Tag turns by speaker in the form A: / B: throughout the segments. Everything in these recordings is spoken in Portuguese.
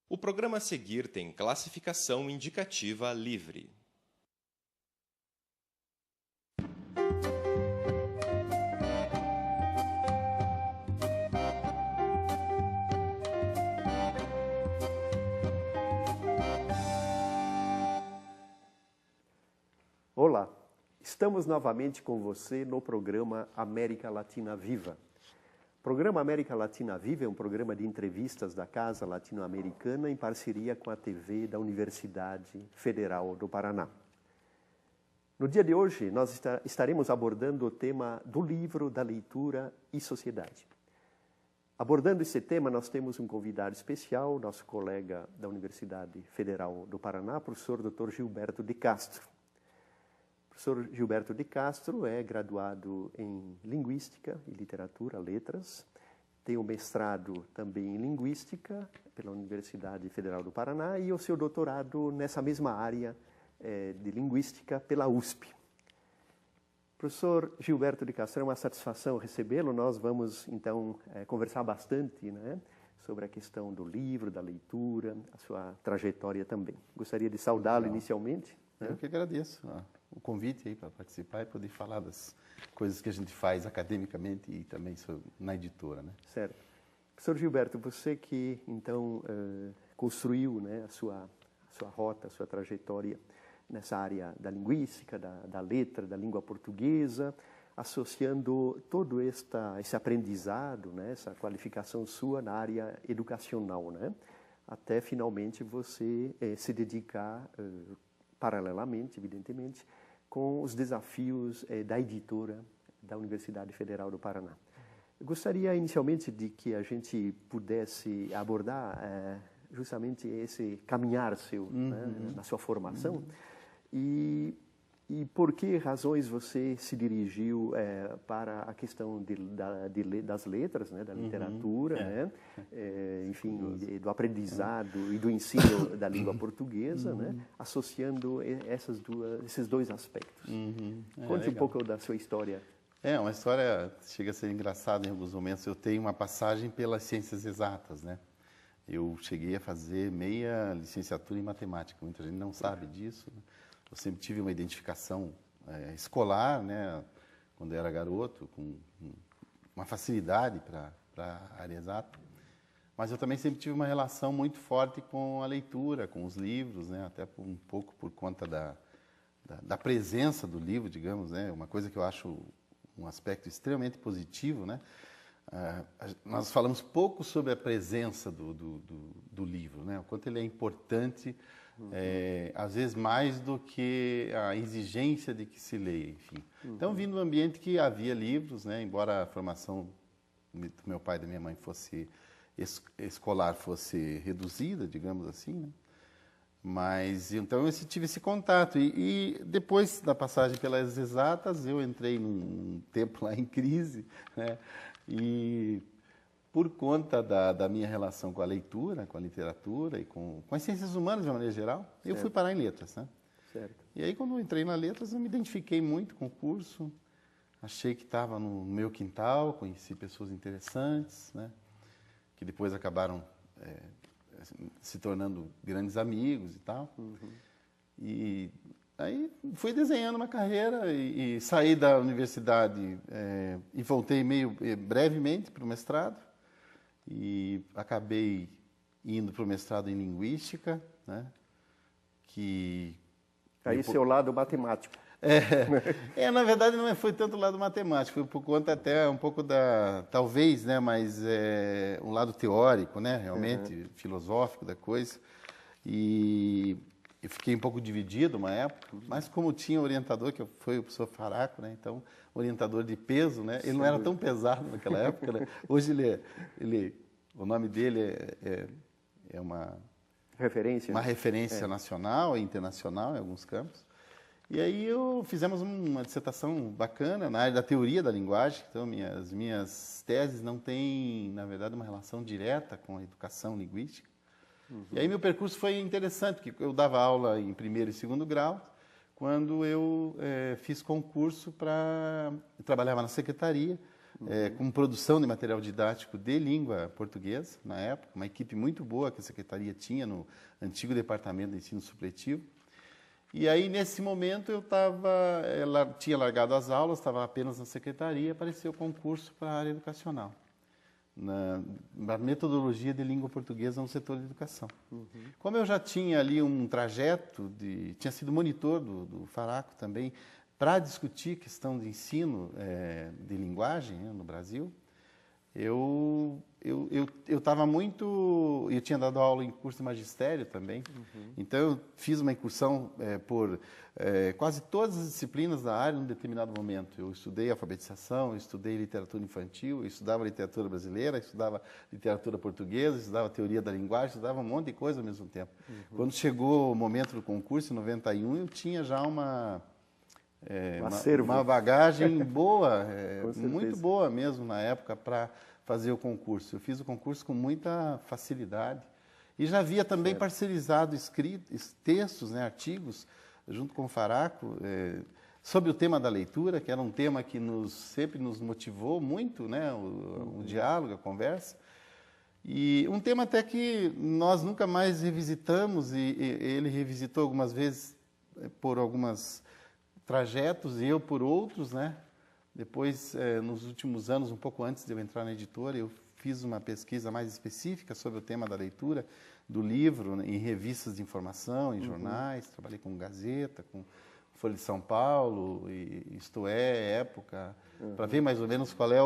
A: O programa a seguir tem classificação indicativa livre.
B: Olá, estamos novamente com você no programa América Latina Viva. O programa América Latina Viva é um programa de entrevistas da Casa Latino-Americana em parceria com a TV da Universidade Federal do Paraná. No dia de hoje, nós estaremos abordando o tema do livro, da leitura e sociedade. Abordando esse tema, nós temos um convidado especial, nosso colega da Universidade Federal do Paraná, professor Dr. Gilberto de Castro. O professor Gilberto de Castro é graduado em Linguística e Literatura, Letras, tem um mestrado também em Linguística pela Universidade Federal do Paraná e o seu doutorado nessa mesma área de Linguística pela USP. Professor Gilberto de Castro, é uma satisfação recebê-lo. Nós vamos, então, conversar bastante, né, sobre a questão do livro, da leitura, a sua trajetória também. Gostaria de saudá-lo inicialmente.
C: Eu que agradeço o convite aí para participar e poder falar das coisas que a gente faz academicamente e também na editora, né?
B: Certo. Professor Gilberto, você que então construiu, né, a sua rota, a sua trajetória nessa área da linguística, da letra, da língua portuguesa, associando todo esse aprendizado, né, essa qualificação sua na área educacional, né, até finalmente você se dedicar paralelamente, evidentemente, com os desafios da editora da Universidade Federal do Paraná. Eu gostaria inicialmente de que a gente pudesse abordar justamente esse caminhar seu, né, na sua formação e por que razões você se dirigiu para a questão das letras, né, da literatura, né, enfim, do aprendizado e do ensino da língua portuguesa, né, associando esses dois aspectos. Conte um pouco da sua história.
C: É uma história que chega a ser engraçada em alguns momentos. Eu tenho uma passagem pelas ciências exatas, né? Eu cheguei a fazer meia licenciatura em matemática. Muita gente não sabe disso, né? Eu sempre tive uma identificação escolar, né, quando eu era garoto, com uma facilidade para a área exata. Mas eu também sempre tive uma relação muito forte com a leitura, com os livros, né, até um pouco por conta da presença do livro, digamos, né, uma coisa que eu acho um aspecto extremamente positivo, né. Nós falamos pouco sobre a presença do livro, né, o quanto ele é importante. Às vezes mais do que a exigência de que se leia, enfim. Então, vim num ambiente que havia livros, né, embora a formação do meu pai e da minha mãe fosse escolar, fosse reduzida, digamos assim, né? Mas, então, eu tive esse contato. E depois da passagem pelas exatas, eu entrei num tempo lá em crise, né? E por conta da minha relação com a leitura, com a literatura e com as ciências humanas de uma maneira geral, eu fui parar em letras, né?
B: Certo.
C: E aí, quando eu entrei na letras, eu me identifiquei muito com o curso, achei que estava no meu quintal, conheci pessoas interessantes, né? Que depois acabaram se tornando grandes amigos e tal. E aí fui desenhando uma carreira e saí da universidade e voltei meio brevemente para o mestrado. E acabei indo para o mestrado em Linguística, né?
B: Aí seu lado matemático.
C: Na verdade não foi tanto o lado matemático, foi por conta até um pouco talvez, né, mas um lado teórico, né, realmente, filosófico da coisa. E eu fiquei um pouco dividido uma época, mas como tinha orientador, que foi o professor Faraco, né, então, orientador de peso, né, ele não era tão pesado naquela época, né. Hoje o nome dele é uma referência nacional e internacional em alguns campos. E aí fizemos uma dissertação bacana na área da teoria da linguagem. Então, as minhas teses não têm, na verdade, uma relação direta com a educação linguística. E aí meu percurso foi interessante, porque eu dava aula em primeiro e segundo grau, quando eu fiz concurso eu trabalhava na secretaria, com produção de material didático de língua portuguesa, na época, uma equipe muito boa que a Secretaria tinha no antigo Departamento de Ensino Supletivo. E aí, nesse momento, tinha largado as aulas, estava apenas na Secretaria, apareceu o concurso para a área educacional, na metodologia de língua portuguesa no setor de educação. Como eu já tinha ali um trajeto, tinha sido monitor do Faraco também, para discutir questão de ensino de linguagem, né, no Brasil, eu estava muito... Eu tinha dado aula em curso de magistério também, então eu fiz uma incursão por quase todas as disciplinas da área num determinado momento. Eu estudei alfabetização, eu estudei literatura infantil, eu estudava literatura brasileira, eu estudava literatura portuguesa, eu estudava teoria da linguagem, eu estudava um monte de coisa ao mesmo tempo. Quando chegou o momento do concurso, em 91, eu tinha já uma bagagem boa, muito boa mesmo na época para fazer o concurso. Eu fiz o concurso com muita facilidade e já havia também parcerizado textos, né, artigos, junto com o Faraco, sobre o tema da leitura, que era um tema que sempre nos motivou muito, né, o diálogo, a conversa. E um tema até que nós nunca mais revisitamos, e ele revisitou algumas vezes por algumas trajetos e eu por outros, né? Depois, nos últimos anos, um pouco antes de eu entrar na editora, eu fiz uma pesquisa mais específica sobre o tema da leitura do livro, né, em revistas de informação, em jornais, trabalhei com Gazeta, com Folha de São Paulo, Isto É, Época, para ver mais ou menos qual é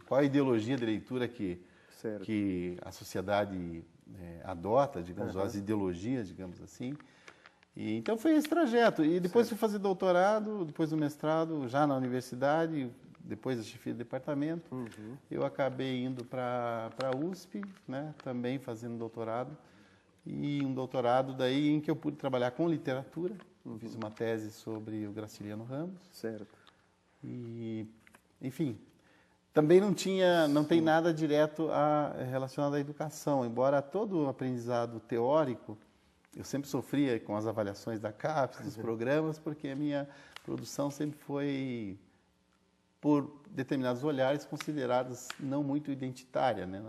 C: qual a ideologia de leitura que a sociedade adota, digamos, as ideologias, digamos assim. E, então foi esse trajeto. E depois fui fazer doutorado, depois do mestrado, já na universidade, depois da chefia de departamento. Eu acabei indo para a USP, né, também fazendo doutorado. E um doutorado daí em que eu pude trabalhar com literatura. Fiz uma tese sobre o Graciliano Ramos.
B: Certo.
C: E, enfim, também não tem nada direto relacionado à educação, embora todo o aprendizado teórico, eu sempre sofria com as avaliações da CAPES, dos programas, porque a minha produção sempre foi, por determinados olhares, consideradas não muito identitária, né?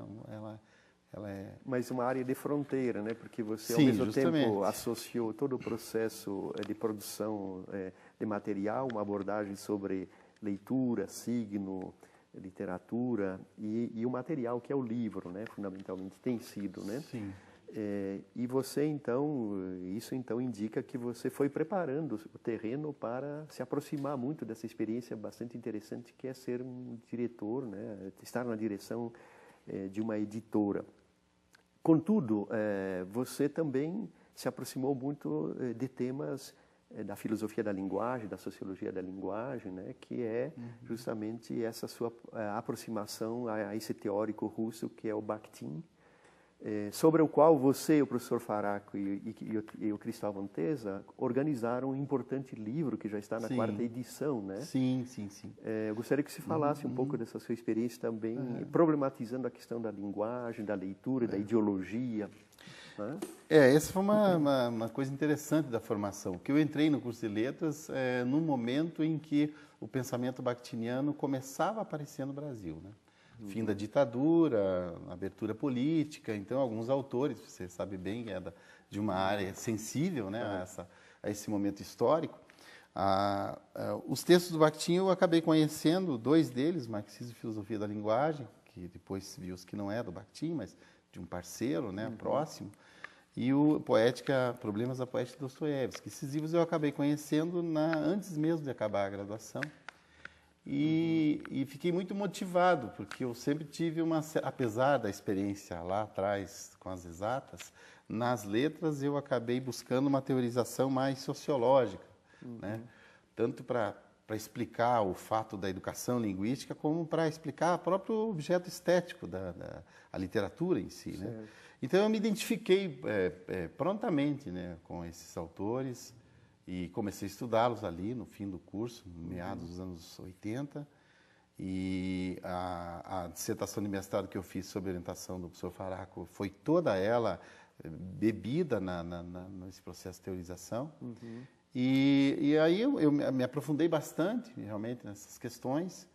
C: Ela é...
B: Mas uma área de fronteira, né? Porque você,
C: Sim,
B: ao mesmo
C: justamente.
B: tempo, associou todo o processo de produção de material, uma abordagem sobre leitura, signo, literatura e o material que é o livro, né? Fundamentalmente tem sido, né?
C: Sim.
B: E você, então, isso então indica que você foi preparando o terreno para se aproximar muito dessa experiência bastante interessante que é ser um diretor, né? Estar na direção de uma editora. Contudo, você também se aproximou muito de temas da filosofia da linguagem, da sociologia da linguagem, né? Que é justamente essa sua aproximação a esse teórico russo que é o Bakhtin, sobre o qual você, o professor Faraco e o Cristóvão Tesa organizaram um importante livro que já está na quarta edição, né?
C: Sim.
B: Eu gostaria que você falasse um pouco dessa sua experiência também, problematizando a questão da linguagem, da leitura, da ideologia. Né?
C: Essa foi uma coisa interessante da formação, que eu entrei no curso de letras num momento em que o pensamento bakhtiniano começava a aparecer no Brasil, né? Fim da ditadura, abertura política, então alguns autores, você sabe bem, de uma área sensível, né, a esse momento histórico. Os textos do Bakhtin eu acabei conhecendo, dois deles, Marxismo e Filosofia da Linguagem, que depois viu-se que não é do Bakhtin, mas de um parceiro, né, próximo, e o Problemas da Poética de Dostoiévski. Esses livros eu acabei conhecendo antes mesmo de acabar a graduação. E fiquei muito motivado, porque eu sempre tive apesar da experiência lá atrás com as exatas, nas letras eu acabei buscando uma teorização mais sociológica, né? Tanto para explicar o fato da educação linguística, como para explicar o próprio objeto estético a literatura em si, né? Então eu me identifiquei prontamente, né, com esses autores, e comecei a estudá-los ali no fim do curso, meados dos anos 80. E a dissertação de mestrado que eu fiz sob orientação do professor Faraco foi toda ela bebida nesse processo de teorização. E aí eu me aprofundei bastante, realmente, nessas questões.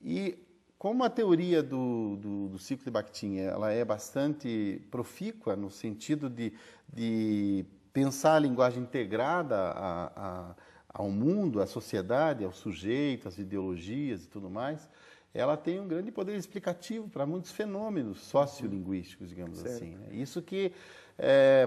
C: E como a teoria do ciclo de Bakhtin ela é bastante profícua no sentido de pensar a linguagem integrada ao mundo, à sociedade, ao sujeito, às ideologias e tudo mais, ela tem um grande poder explicativo para muitos fenômenos sociolinguísticos, digamos assim. Né? Isso que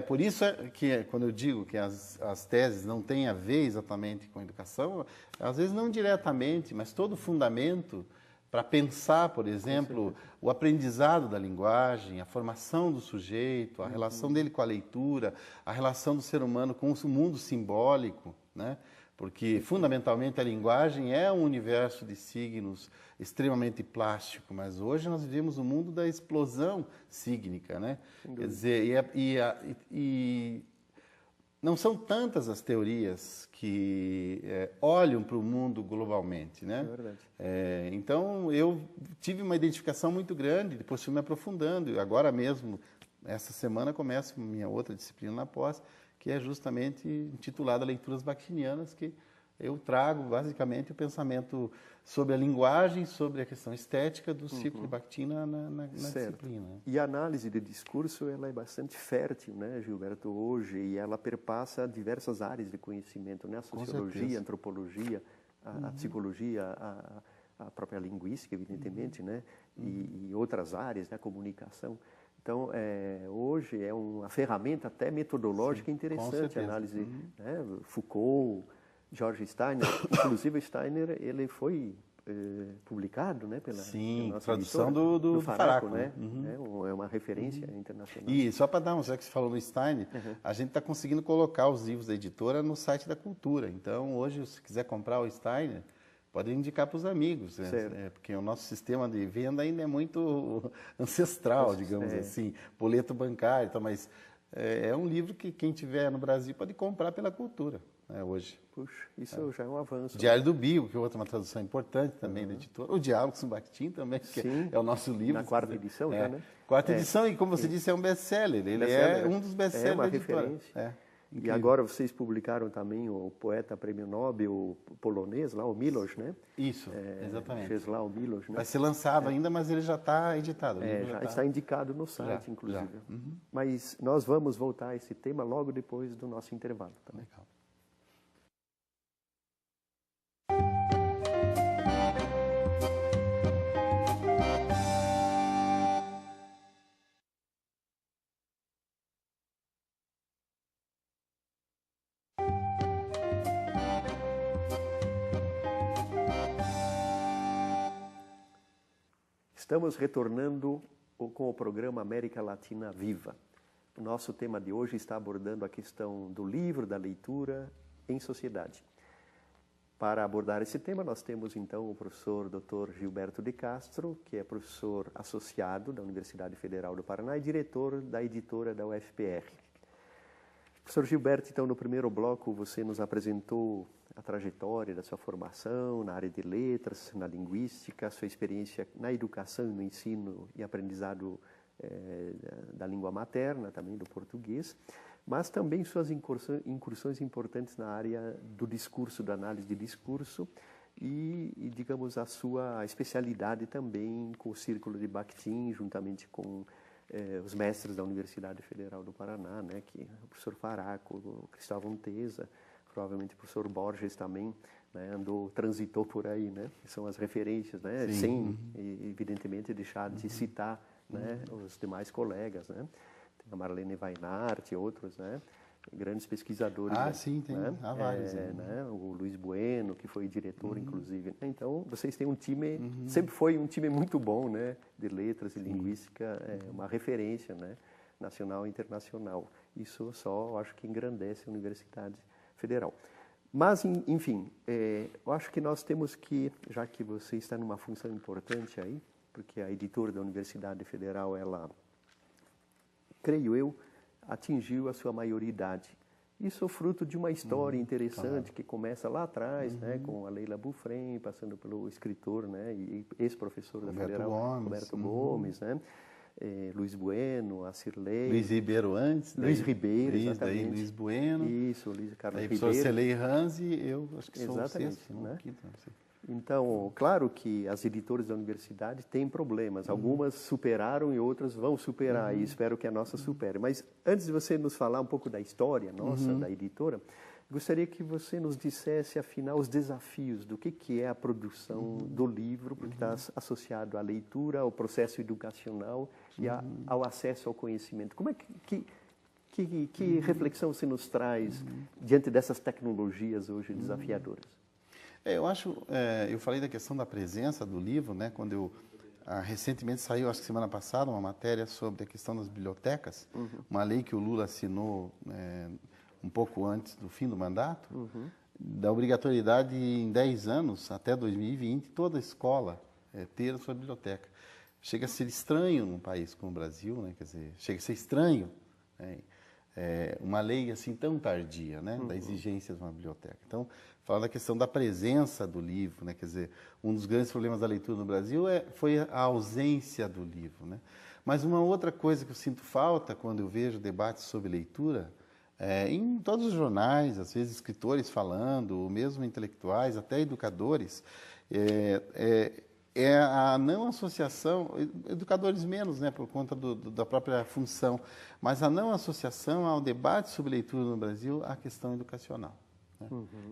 C: por isso que quando eu digo que as teses não têm a ver exatamente com a educação, às vezes não diretamente, mas todo o fundamento para pensar, por exemplo, o aprendizado da linguagem, a formação do sujeito, a relação dele com a leitura, a relação do ser humano com o mundo simbólico, né? Porque, fundamentalmente, a linguagem é um universo de signos extremamente plástico, mas hoje nós vivemos o mundo da explosão sígnica, né? Quer dizer, e não são tantas as teorias que olham para o mundo globalmente, né?
B: É verdade.
C: Então, eu tive uma identificação muito grande, depois fui me aprofundando, e agora mesmo, essa semana, começo minha outra disciplina na pós, que é justamente intitulada Leituras Bakhtinianas, que eu trago, basicamente, o pensamento sobre a linguagem, sobre a questão estética do ciclo de Bakhtin na disciplina.
B: E a análise de discurso ela é bastante fértil, né, Gilberto, hoje, e ela perpassa diversas áreas de conhecimento, né? A sociologia, a antropologia, a psicologia, a própria linguística, evidentemente, né? E outras áreas, né? A comunicação. Então, hoje é uma ferramenta até metodológica interessante, a análise, né? Foucault, George Steiner, inclusive o Steiner, ele foi publicado, né, pela nossa
C: tradução
B: editora,
C: do Faraco,
B: né? É uma referência internacional.
C: E só para dar já que você falou no Steiner, a gente está conseguindo colocar os livros da editora no site da Cultura. Então, hoje, se quiser comprar o Steiner, pode indicar para os amigos, né? Porque o nosso sistema de venda ainda é muito ancestral, digamos assim, boleto bancário, então, mas é um livro que quem tiver no Brasil pode comprar pela Cultura, né, hoje.
B: Puxa, isso já é um avanço.
C: Diário do Bigo, que é outra uma tradução importante também da editora. O Diálogos com Bakhtin também, que é o nosso livro.
B: Na quarta edição já, né?
C: Quarta edição, e como você disse, é um best-seller. Ele é um dos best-sellers
B: uma
C: da editora.
B: referência. E agora vocês publicaram também o poeta prêmio Nobel polonês, lá, o Milosz, né?
C: Isso, exatamente.
B: Czesław Milosz, né?
C: Vai ser lançado ainda, mas ele já está editado.
B: Já está indicado no site, inclusive. Mas nós vamos voltar a esse tema logo depois do nosso intervalo. Tá?
C: Legal.
B: Estamos retornando com o programa América Latina Viva. O nosso tema de hoje está abordando a questão do livro, da leitura em sociedade. Para abordar esse tema, nós temos então o professor Dr. Gilberto de Castro, que é professor associado da Universidade Federal do Paraná e diretor da editora da UFPR. Professor Gilberto, então, no primeiro bloco você nos apresentou a trajetória da sua formação na área de letras, na linguística, a sua experiência na educação, no ensino e aprendizado da língua materna, também do português, mas também suas incursões importantes na área do discurso, da análise de discurso e digamos, a sua especialidade também com o Círculo de Bakhtin, juntamente com os mestres da Universidade Federal do Paraná, né, que é o professor Faraco, o Cristóvão Teza, provavelmente o professor Borges também, né, transitou por aí, né? São as referências, né? Sem, evidentemente, deixar de citar, né, os demais colegas, né? Tem a Marlene Weinart e outros, né? Grandes pesquisadores.
C: Sim, tem.
B: Né?
C: Há vários.
B: Né? O Luiz Bueno, que foi diretor, inclusive. Então, vocês têm um time, sempre foi um time muito bom, né? De letras e linguística, uma referência, né? Nacional e internacional. Isso só, acho que engrandece a Universidade Federal. Mas, enfim, eu acho que nós temos que, já que você está numa função importante aí, porque a editora da Universidade Federal, ela, creio eu, atingiu a sua maioridade. Isso é fruto de uma história interessante que começa lá atrás, né, com a Leila Bufrem, passando pelo escritor, né, e ex-professor da Federal, Roberto Gomes, né? Luiz Bueno, a Cirlei...
C: Luiz Ribeiro antes.
B: Luiz Ribeiro, exatamente.
C: Daí Luiz Bueno.
B: Isso, Luiz Carlos
C: daí
B: Ribeiro.
C: Professor Celei Ranzi, eu acho que sou
B: exatamente,
C: o sexto,
B: né?
C: Quinto, não sei.
B: Então, claro que as editoras da universidade têm problemas. Algumas superaram e outras vão superar, e espero que a nossa supere. Mas antes de você nos falar um pouco da história nossa, da editora, gostaria que você nos dissesse, afinal, os desafios do que é a produção do livro, porque está associado à leitura, ao processo educacional e ao acesso ao conhecimento. Como é que reflexão você nos traz diante dessas tecnologias hoje desafiadoras?
C: Eu falei da questão da presença do livro, né? Quando recentemente saiu, acho que semana passada, uma matéria sobre a questão das bibliotecas, uma lei que o Lula assinou um pouco antes do fim do mandato, da obrigatoriedade em 10 anos, até 2020, toda escola ter a sua biblioteca. Chega a ser estranho num país como o Brasil, né? Quer dizer, chega a ser estranho, né? Uma lei assim tão tardia, né, da exigência de uma biblioteca. Então, falar da questão da presença do livro, né, quer dizer, um dos grandes problemas da leitura no Brasil foi a ausência do livro, né. Mas uma outra coisa que eu sinto falta quando eu vejo debates sobre leitura, em todos os jornais, às vezes escritores falando, ou mesmo intelectuais, até educadores, é a não associação, educadores menos, né, por conta da própria função, mas a não associação ao debate sobre leitura no Brasil à questão educacional. Né?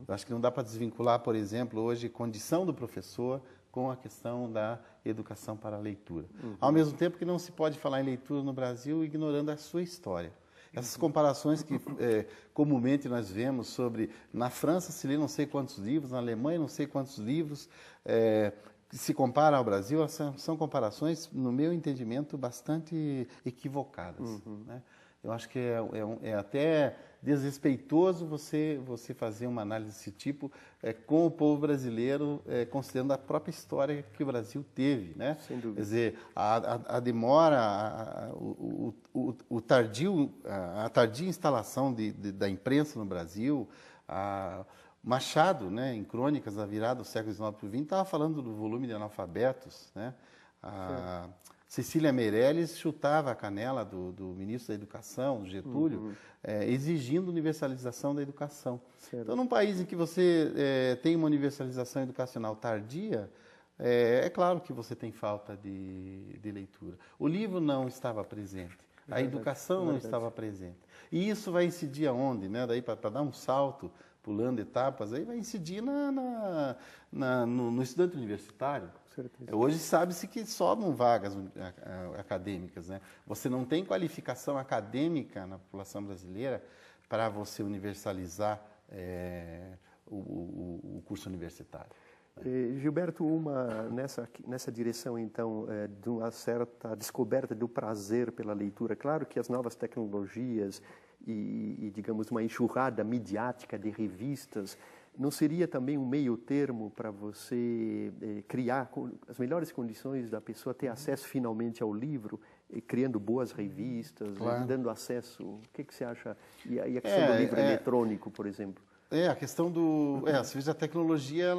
C: Eu acho que não dá para desvincular, por exemplo, hoje, condição do professor com a questão da educação para a leitura. Ao mesmo tempo que não se pode falar em leitura no Brasil ignorando a sua história. Essas comparações que comumente nós vemos sobre, na França se lê não sei quantos livros, na Alemanha não sei quantos livros, que se compara ao Brasil, são comparações, no meu entendimento, bastante equivocadas. Né? Eu acho que é até desrespeitoso você fazer uma análise desse tipo com o povo brasileiro, considerando a própria história que o Brasil teve. Né?
B: Sem dúvida.
C: Quer dizer, a demora, a tardia instalação da imprensa no Brasil, Machado, né, em Crônicas da virada do século XIX para o XX, estava falando do volume de analfabetos. Né? A Cecília Meirelles chutava a canela do ministro da Educação, do Getúlio, exigindo universalização da educação.
B: Certo.
C: Então, num país em que você tem uma universalização educacional tardia, é claro que você tem falta de leitura. O livro não estava presente, a educação não estava presente. E isso vai incidir aonde? Né? Daí, para dar um salto, pulando etapas, aí vai incidir no estudante universitário.
B: Certeza.
C: Hoje sabe-se que sobram vagas acadêmicas. Né? Você não tem qualificação acadêmica na população brasileira para você universalizar o curso universitário.
B: Gilberto, nessa direção, então, de uma certa descoberta do prazer pela leitura, claro que as novas tecnologias e digamos, uma enxurrada midiática de revistas, não seria também um meio termo para você criar as melhores condições da pessoa ter acesso finalmente ao livro, criando boas revistas,
C: claro.
B: Dando acesso? O que você acha? E a questão do livro eletrônico, por exemplo?
C: A questão às vezes a tecnologia,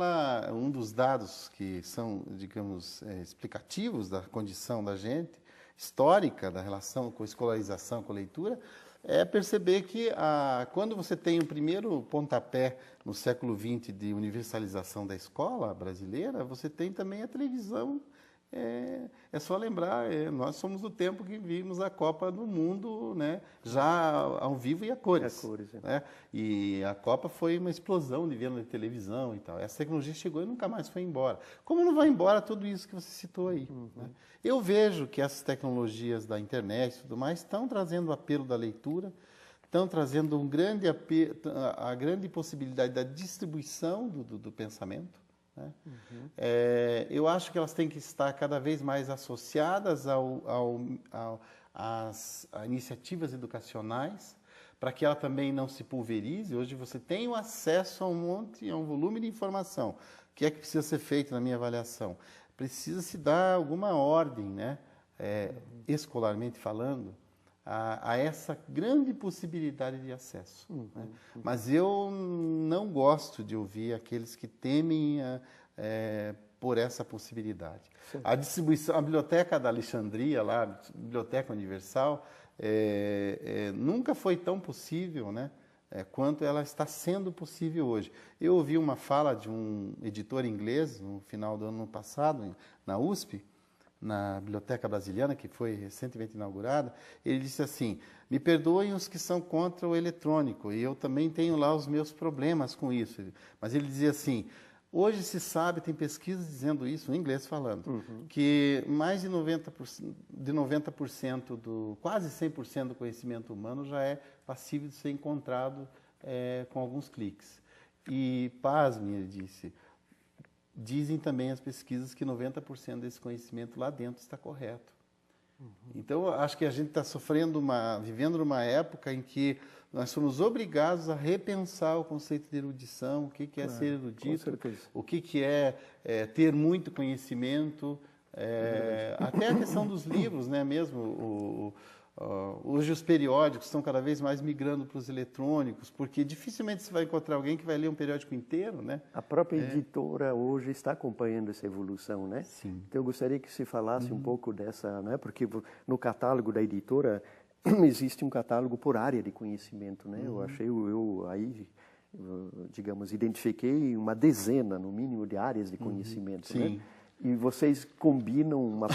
C: um dos dados que são, digamos, explicativos da condição da gente, histórica, da relação com a escolarização, com a leitura, é perceber que quando você tem o primeiro pontapé no século XX de universalização da escola brasileira, você tem também a televisão. É só lembrar, nós somos do tempo que vimos a Copa do Mundo, né, já ao vivo e a cores. Né? E a Copa foi uma explosão de venda de televisão e tal. Essa tecnologia chegou e nunca mais foi embora. Como não vai embora tudo isso que você citou aí? Né? Eu vejo que essas tecnologias da internet e tudo mais estão trazendo o apelo da leitura, estão trazendo a grande possibilidade da distribuição do pensamento. Né? Eu acho que elas têm que estar cada vez mais associadas às iniciativas educacionais, para que ela também não se pulverize. Hoje você tem o acesso a um volume de informação. O que é que precisa ser feito na minha avaliação? Precisa se dar alguma ordem, né? Escolarmente falando, a essa grande possibilidade de acesso. Né? Mas eu não gosto de ouvir aqueles que temem por essa possibilidade. Sim. A distribuição, a biblioteca da Alexandria, lá, a Biblioteca Universal, nunca foi tão possível, né? quanto ela está sendo possível hoje. Eu ouvi uma fala de um editor inglês no final do ano passado, na USP, na Biblioteca Brasiliana, que foi recentemente inaugurada. Ele disse assim: me perdoem os que são contra o eletrônico, e eu também tenho lá os meus problemas com isso. Mas ele dizia assim: hoje se sabe, tem pesquisas dizendo isso, em inglês falando, que mais de 90% quase 100% do conhecimento humano já é passível de ser encontrado com alguns cliques. E, pasme, ele disse, dizem também as pesquisas que 90% desse conhecimento lá dentro está correto. Então, acho que a gente está vivendo numa época em que nós somos obrigados a repensar o conceito de erudição, o que é ser erudito, o que é ter muito conhecimento, até a questão dos livros, né, mesmo. Hoje os periódicos estão cada vez mais migrando para os eletrônicos, porque dificilmente você vai encontrar alguém que vai ler um periódico inteiro, né?
B: A própria editora hoje está acompanhando essa evolução, né?
C: Sim.
B: Então eu gostaria que você falasse um pouco dessa, né? Porque no catálogo da editora existe um catálogo por área de conhecimento, né? Eu achei, digamos, identifiquei uma dezena, no mínimo, de áreas de conhecimento,
C: Sim.
B: né? E vocês combinam uma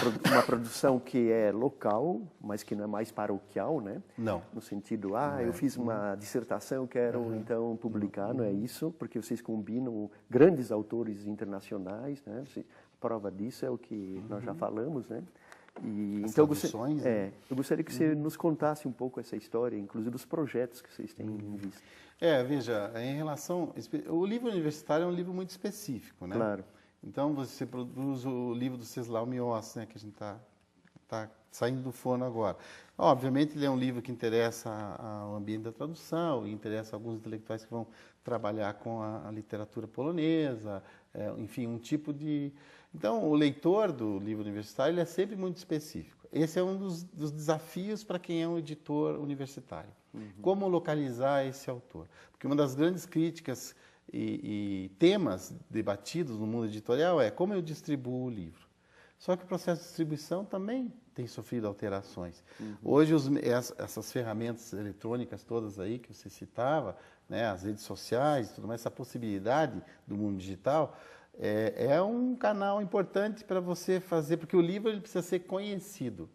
B: produção que é local, mas que não é mais paroquial, né?
C: Não.
B: No sentido, eu fiz uma dissertação, quero então publicar, não é isso? Porque vocês combinam grandes autores internacionais, né? A prova disso é o que nós já falamos, né? E então eu gostaria que você nos contasse um pouco essa história, inclusive dos projetos que vocês têm em vista.
C: Veja, em relação... O livro universitário é um livro muito específico, né?
B: Claro.
C: Então, você produz o livro do Ceslau Mios, né, que a gente está saindo do forno agora. Obviamente, ele é um livro que interessa ao ambiente da tradução, e interessa a alguns intelectuais que vão trabalhar com a literatura polonesa, enfim, um tipo de... Então, o leitor do livro universitário ele é sempre muito específico. Esse é um dos desafios para quem é um editor universitário. Como localizar esse autor? Porque uma das grandes críticas e temas debatidos no mundo editorial é como eu distribuo o livro. Só que o processo de distribuição também tem sofrido alterações. Hoje, essas ferramentas eletrônicas todas aí que você citava, né, as redes sociais, tudo mais, essa possibilidade do mundo digital, é um canal importante para você fazer, porque o livro ele precisa ser conhecido.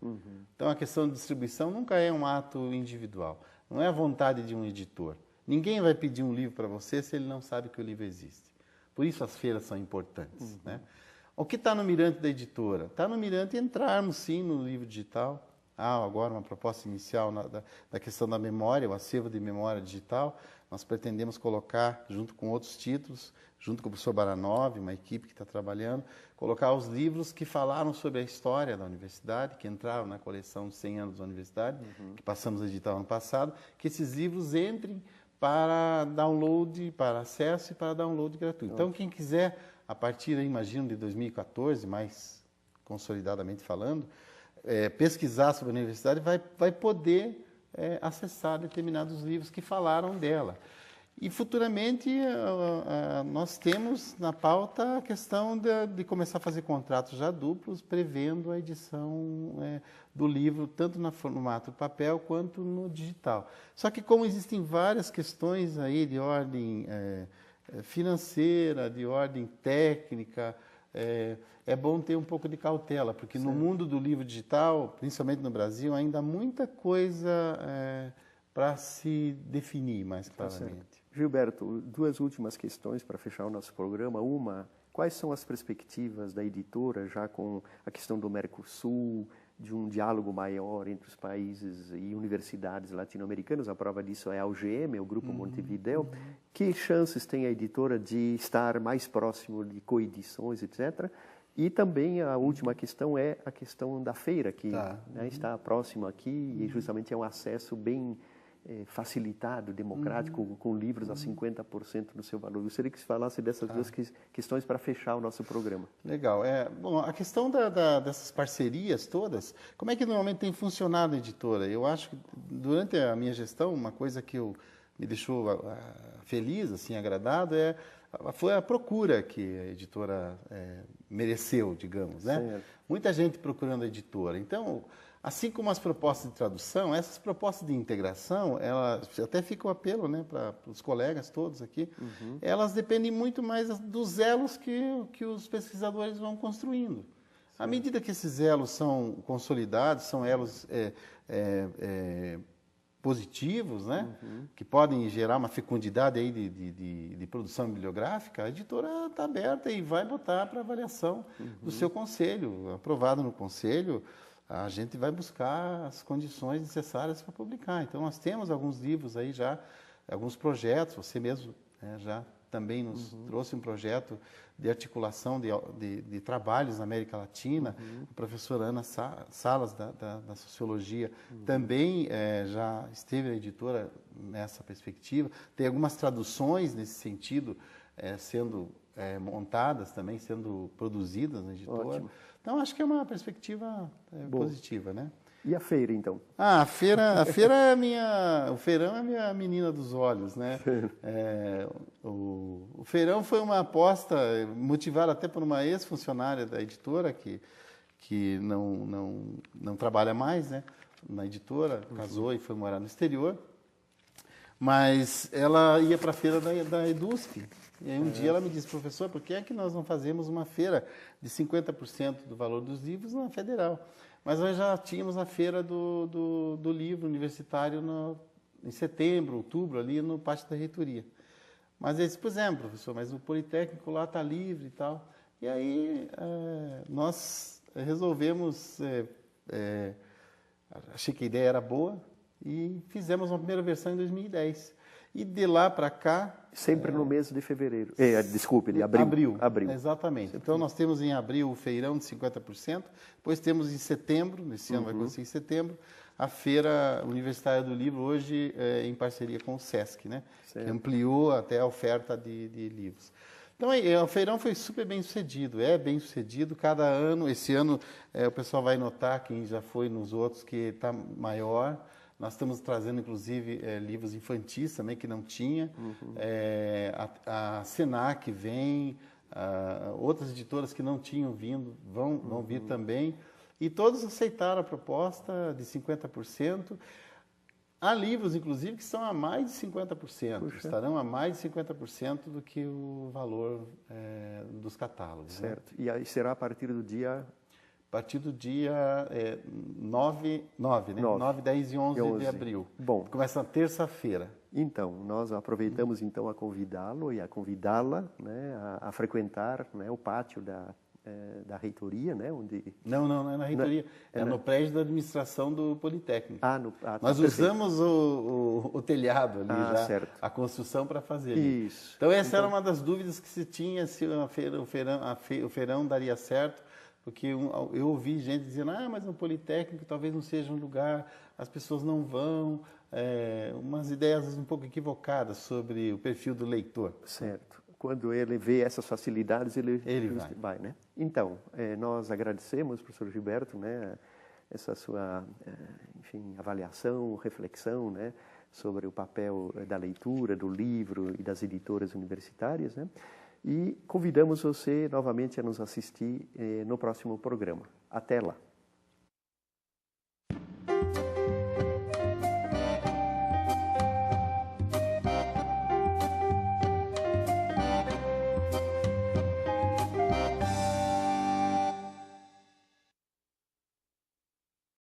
C: Então, a questão de distribuição nunca é um ato individual, não é a vontade de um editor. Ninguém vai pedir um livro para você se ele não sabe que o livro existe. Por isso as feiras são importantes. Né? O que está no mirante da editora? Está no mirante entrarmos, sim, no livro digital. Agora uma proposta inicial da questão da memória, o acervo de memória digital. Nós pretendemos colocar, junto com outros títulos, junto com o professor Baranov, uma equipe que está trabalhando, colocar os livros que falaram sobre a história da universidade, que entraram na coleção de 100 anos da universidade, que passamos a editar ano passado, que esses livros entrem para download, para acesso e para download gratuito. Então, quem quiser, a partir, imagino, de 2014, mais consolidadamente falando, pesquisar sobre a universidade, vai poder acessar determinados livros que falaram dela. E, futuramente, nós temos na pauta a questão de começar a fazer contratos já duplos, prevendo a edição do livro, tanto no formato papel quanto no digital. Só que, como existem várias questões aí de ordem financeira, de ordem técnica, é bom ter um pouco de cautela, porque no mundo do livro digital, principalmente no Brasil, ainda há muita coisa para se definir mais claramente.
B: Gilberto, duas últimas questões para fechar o nosso programa. Uma, quais são as perspectivas da editora já com a questão do Mercosul, de um diálogo maior entre os países e universidades latino-americanas? A prova disso é a UGM, o Grupo Montevideo. Que chances tem a editora de estar mais próximo de coedições, etc.? E também a última questão é a questão da feira, que está próximo aqui e justamente é um acesso bem facilitado, democrático, com livros a 50% do seu valor. Eu gostaria que você falasse dessas duas questões para fechar o nosso programa.
C: Legal. Bom, a questão dessas parcerias todas, como é que normalmente tem funcionado a editora? Eu acho que durante a minha gestão, uma coisa que me deixou feliz, assim, agradado, é foi a procura que a editora mereceu, digamos, né?
B: Certo.
C: Muita gente procurando a editora. Então, assim como as propostas de tradução, essas propostas de integração, elas até fica um apelo, né, para os colegas todos aqui, elas dependem muito mais dos elos que os pesquisadores vão construindo. À medida que esses elos são consolidados, são elos positivos, né, que podem gerar uma fecundidade aí de produção bibliográfica, a editora está aberta e vai botar para avaliação do seu conselho. Aprovado no conselho, a gente vai buscar as condições necessárias para publicar. Então, nós temos alguns livros aí já, alguns projetos, você mesmo já também nos trouxe um projeto de articulação de trabalhos na América Latina. A professora Ana Salas, da Sociologia, também já esteve na editora nessa perspectiva. Tem algumas traduções nesse sentido sendo montadas também, sendo produzidas na editora.
B: Ótimo.
C: Então, acho que é uma perspectiva positiva, né?
B: E a feira, então?
C: A feira é o feirão é a minha menina dos olhos, né? O feirão foi uma aposta motivada até por uma ex-funcionária da editora que não trabalha mais, né, na editora, casou e foi morar no exterior. Mas ela ia para a feira da EDUSC. E aí um dia ela me disse: professor, por que é que nós não fazemos uma feira de 50% do valor dos livros na federal? Mas nós já tínhamos a feira do livro universitário em setembro, outubro, ali no pátio da reitoria. Mas eles pusemos, professor, mas o Politécnico lá está livre e tal. E aí nós resolvemos, achei que a ideia era boa, e fizemos uma primeira versão em 2010. E de lá para cá...
B: Sempre no mês de fevereiro. Desculpe, de abril.
C: Abril. Exatamente. Então, nós temos em abril o feirão de 50%, depois temos em setembro, nesse ano vai acontecer em setembro, a Feira Universitária do Livro, hoje em parceria com o SESC, né? Que ampliou até a oferta de livros. Então, o feirão foi super bem sucedido, bem sucedido. Cada ano, esse ano, o pessoal vai notar, quem já foi nos outros, que está maior. Nós estamos trazendo, inclusive, livros infantis também, que não tinha. A Senac vem, outras editoras que não tinham vindo vão vir também. E todos aceitaram a proposta de 50%. Há livros, inclusive, que são a mais de 50%. Puxa. Estarão a mais de 50% do que o valor dos catálogos.
B: Certo. Né? E aí será a partir do dia...
C: A partir do dia 9, 10 e 11 de abril.
B: Bom.
C: Começa na terça-feira.
B: Então, nós aproveitamos então a convidá-lo e a convidá-la, né, a frequentar, né, o pátio da reitoria, né, onde...
C: Não é na reitoria. É no prédio da administração do Politécnico. Nós usamos o telhado ali já, certo. A construção para fazer.
B: Isso.
C: Então, essa era uma das dúvidas que se tinha, se o feirão daria certo. Porque eu ouvi gente dizendo, mas no Politécnico talvez não seja um lugar, as pessoas não vão, umas ideias um pouco equivocadas sobre o perfil do leitor.
B: Certo. Quando ele vê essas facilidades, ele vai, né? Então, nós agradecemos, professor Gilberto, né, essa sua, avaliação, reflexão, né, sobre o papel da leitura, do livro e das editoras universitárias, né? E convidamos você novamente a nos assistir no próximo programa. Até lá!